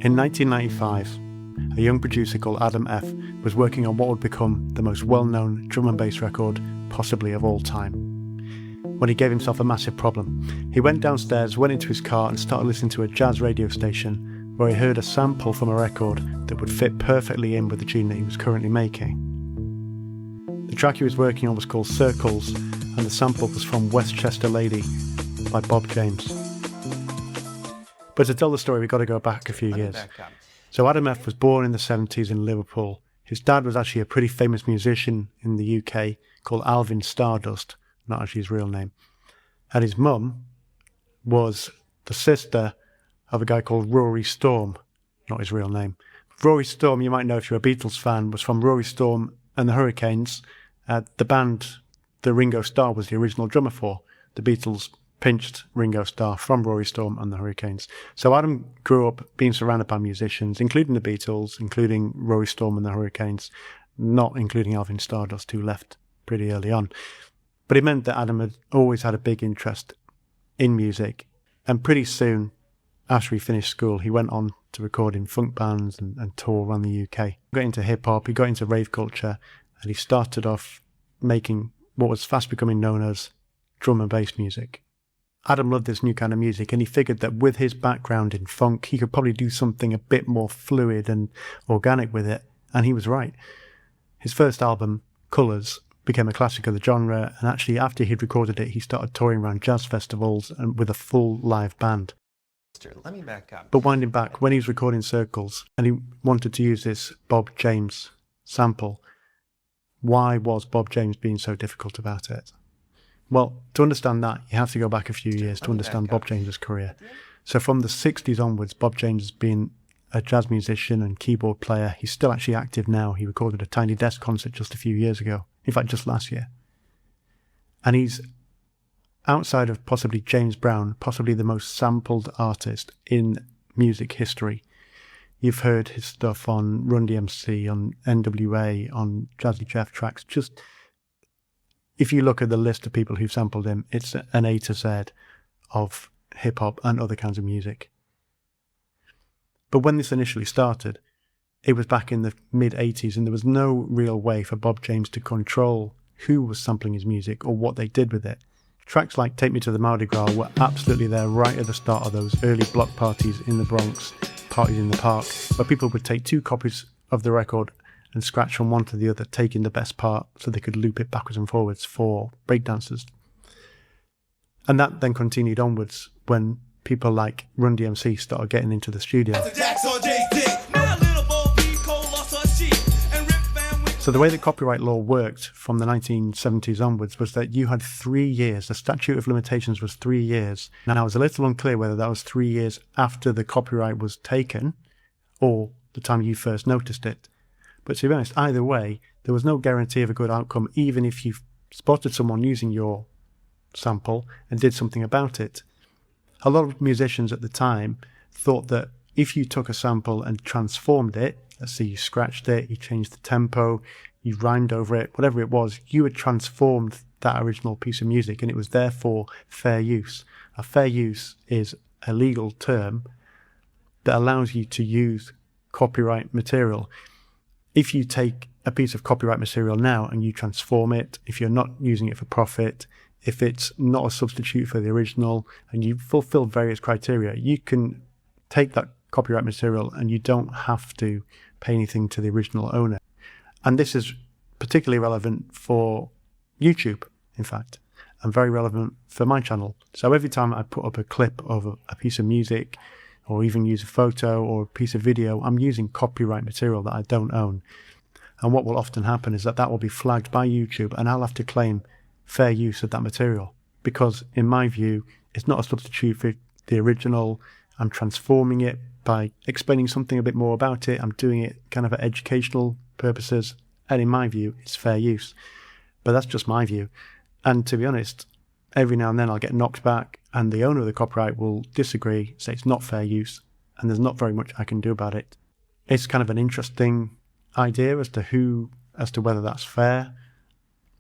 In 1995, a young producer called Adam F. was working on what would become the most well-known drum and bass record possibly of all time, when he gave himself a massive problem. He went downstairs, went into his car and started listening to a jazz radio station where he heard a sample from a record that would fit perfectly in with the tune that he was currently making. The track he was working on was called Circles, and the sample was from Westchester Lady by Bob James. But to tell the story, we've got to go back a few years. So Adam F. was born in the 70s in Liverpool. His dad was actually a pretty famous musician in the UK called Alvin Stardust, not actually his real name. And his mum was the sister of a guy called Rory Storm, not his real name. Rory Storm, you might know if you're a Beatles fan, was from Rory Storm and the Hurricanes, the band that Ringo Starr was the original drummer for. The Beatles pinched Ringo Starr from Rory Storm and the Hurricanes. So Adam grew up being surrounded by musicians, including the Beatles, including Rory Storm and the Hurricanes, not including Alvin Stardust, who left pretty early on. But it meant that Adam had always had a big interest in music. And pretty soon, after he finished school, he went on to record in funk bands and tour around the UK. He got into hip-hop, he got into rave culture, and he started off making what was fast becoming known as drum and bass music. Adam loved this new kind of music, and he figured that with his background in funk, he could probably do something a bit more fluid and organic with it, and he was right. His first album, Colours, became a classic of the genre, and actually after he'd recorded it, he started touring around jazz festivals and with a full live band. Let me back up. But winding back, when he was recording Circles, and he wanted to use this Bob James sample, why was Bob James being so difficult about it? Well, to understand that, you have to go back a few years to understand Bob James's career. So from the 60s onwards, Bob James has been a jazz musician and keyboard player. He's still actually active now. He recorded a Tiny Desk concert just a few years ago. In fact, just last year. And he's, outside of possibly James Brown, possibly the most sampled artist in music history. You've heard his stuff on Run DMC, on NWA, on Jazzy Jeff tracks. Just, if you look at the list of people who've sampled him, it's an A to Z of hip-hop and other kinds of music. But when this initially started, it was back in the mid-80s, and there was no real way for Bob James to control who was sampling his music or what they did with it. Tracks like Take Me to the Mardi Gras were absolutely there right at the start of those early block parties in the Bronx, parties in the park, where people would take two copies of the record and scratch from one to the other, taking the best part so they could loop it backwards and forwards for breakdancers. And that then continued onwards when people like Run DMC started getting into the studio. So the way the copyright law worked from the 1970s onwards was that you had 3 years. The statute of limitations was 3 years. Now, it was a little unclear whether that was 3 years after the copyright was taken or the time you first noticed it. But to be honest, either way, there was no guarantee of a good outcome, even if you spotted someone using your sample and did something about it. A lot of musicians at the time thought that if you took a sample and transformed it, let's say you scratched it, you changed the tempo, you rhymed over it, whatever it was, you had transformed that original piece of music, and it was therefore fair use. A fair use is a legal term that allows you to use copyright material. If you take a piece of copyright material now and you transform it, if you're not using it for profit, if it's not a substitute for the original, and you fulfill various criteria, you can take that copyright material and you don't have to pay anything to the original owner. And this is particularly relevant for YouTube, in fact, and very relevant for my channel. So every time I put up a clip of a piece of music, or even use a photo or a piece of video, I'm using copyright material that I don't own. And what will often happen is that that will be flagged by YouTube, and I'll have to claim fair use of that material, because in my view, it's not a substitute for the original. I'm transforming it by explaining something a bit more about it. I'm doing it kind of for educational purposes, and in my view, it's fair use. But that's just my view. And to be honest, every now and then I'll get knocked back, and the owner of the copyright will disagree, say it's not fair use, and there's not very much I can do about it. It's kind of an interesting idea as to whether that's fair.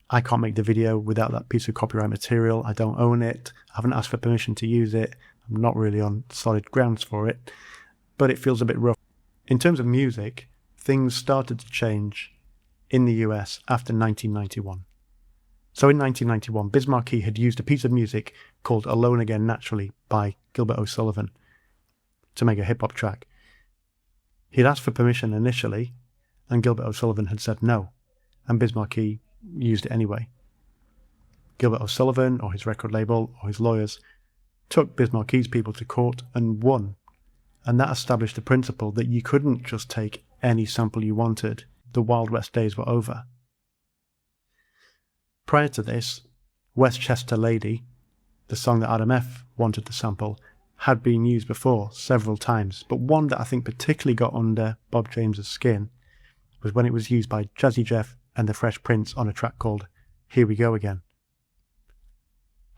I can't make the video without that piece of copyright material. I don't own it. I haven't asked for permission to use it. I'm not really on solid grounds for it. but it feels a bit rough. In terms of music, things started to change in the US after 1991. So in 1991, Biz Markie had used a piece of music called Alone Again Naturally by Gilbert O'Sullivan to make a hip-hop track. He'd asked for permission initially, and Gilbert O'Sullivan had said no, and Biz Markie used it anyway. Gilbert O'Sullivan, or his record label, or his lawyers, took Biz Markie's people to court and won. And that established the principle that you couldn't just take any sample you wanted. The Wild West days were over. Prior to this, Westchester Lady, the song that Adam F. wanted to sample, had been used before several times, but one that I think particularly got under Bob James's skin was when it was used by Jazzy Jeff and the Fresh Prince on a track called Here We Go Again.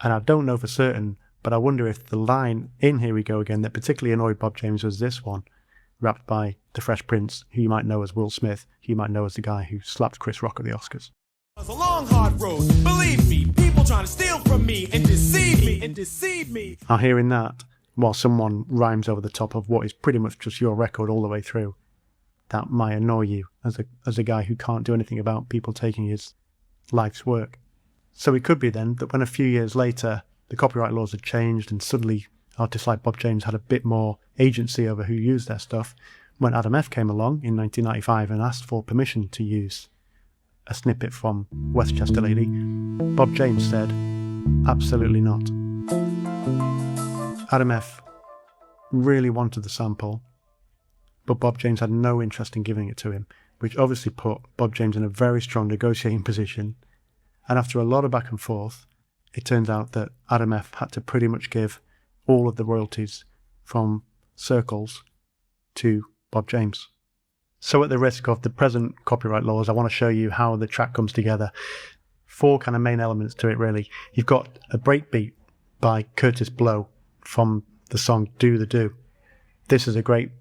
And I don't know for certain, but I wonder if the line in Here We Go Again that particularly annoyed Bob James was this one, rapped by the Fresh Prince, who you might know as Will Smith, who you might know as the guy who slapped Chris Rock at the Oscars. It's a long, hard road, believe me, people trying to steal from me and deceive me. Now hearing that, while someone rhymes over the top of what is pretty much just your record all the way through, that might annoy you as a guy who can't do anything about people taking his life's work. So it could be then that when a few years later the copyright laws had changed and suddenly artists like Bob James had a bit more agency over who used their stuff, when Adam F. came along in 1995 and asked for permission to use a snippet from Westchester Lady, Bob James said, absolutely not. Adam F. really wanted the sample, but Bob James had no interest in giving it to him, which obviously put Bob James in a very strong negotiating position. And after a lot of back and forth, it turns out that Adam F. had to pretty much give all of the royalties from Circles to Bob James. So at the risk of the present copyright laws, I want to show you how the track comes together. 4 kind of main elements to it, really. You've got a breakbeat by Curtis Blow from the song Do the Do. This is a great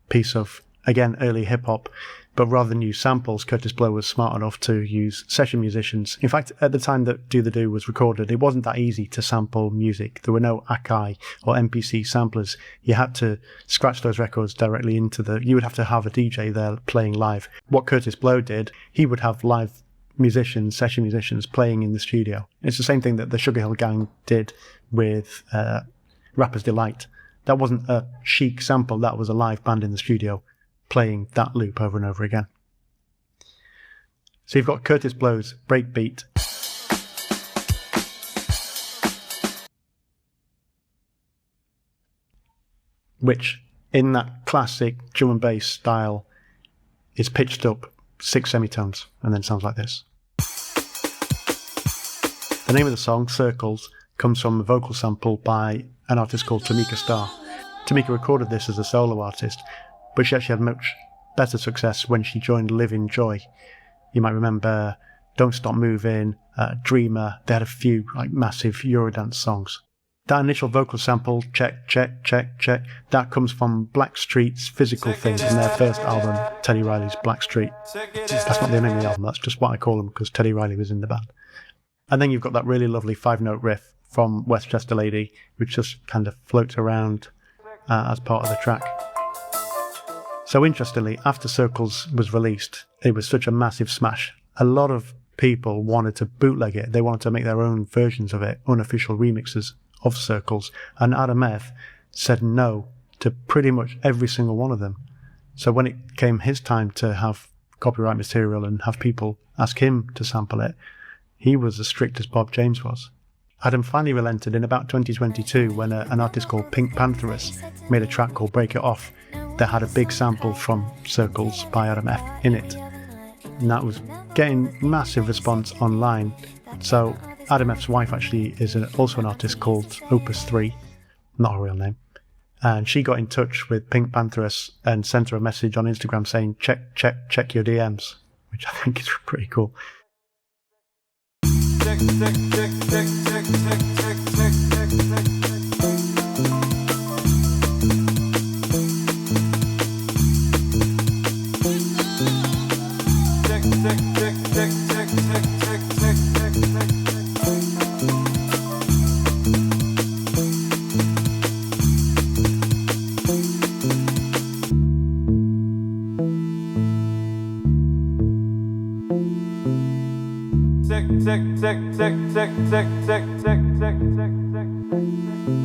piece of, again, early hip-hop, but rather than use samples, Curtis Blow was smart enough to use session musicians. In fact, at the time that Do the Do was recorded, it wasn't that easy to sample music. There were no Akai or MPC samplers. You had to scratch those records directly into you would have to have a DJ there playing live. What Curtis Blow did, he would have live musicians, session musicians playing in the studio. It's the same thing that the Sugar Hill Gang did with Rapper's Delight. That wasn't a chic sample, that was a live band in the studio playing that loop over and over again. So you've got Curtis Blow's breakbeat, which in that classic drum and bass style is pitched up 6 semitones and then sounds like this. The name of the song, Circles, comes from a vocal sample by an artist called Tamika Starr. Tamika recorded this as a solo artist, but she actually had much better success when she joined Live in Joy. You might remember Don't Stop Moving, Dreamer. They had a few massive Eurodance songs. That initial vocal sample, check, check, check, check, that comes from Blackstreet's Physical Thing from their first album, Teddy Riley's Blackstreet. That's not the name of the album, that's just what I call them because Teddy Riley was in the band. And then you've got that really lovely 5-note riff from Westchester Lady, which just kind of floats around as part of the track. So interestingly, after Circles was released, it was such a massive smash. A lot of people wanted to bootleg it. They wanted to make their own versions of it, unofficial remixes of Circles. And Adam F. said no to pretty much every single one of them. So when it came his time to have copyright material and have people ask him to sample it, he was as strict as Bob James was. Adam finally relented in about 2022 when an artist called PinkPantheress made a track called Break It Off that had a big sample from Circles by Adam F. in it. And that was getting massive response online. So Adam F.'s wife actually is also an artist called Opus 3, not her real name. And she got in touch with PinkPantheress and sent her a message on Instagram saying, check your DMs, which I think is pretty cool. tick, tick, tick, tick, tick, tick, tick, tick, tick, tick, tick.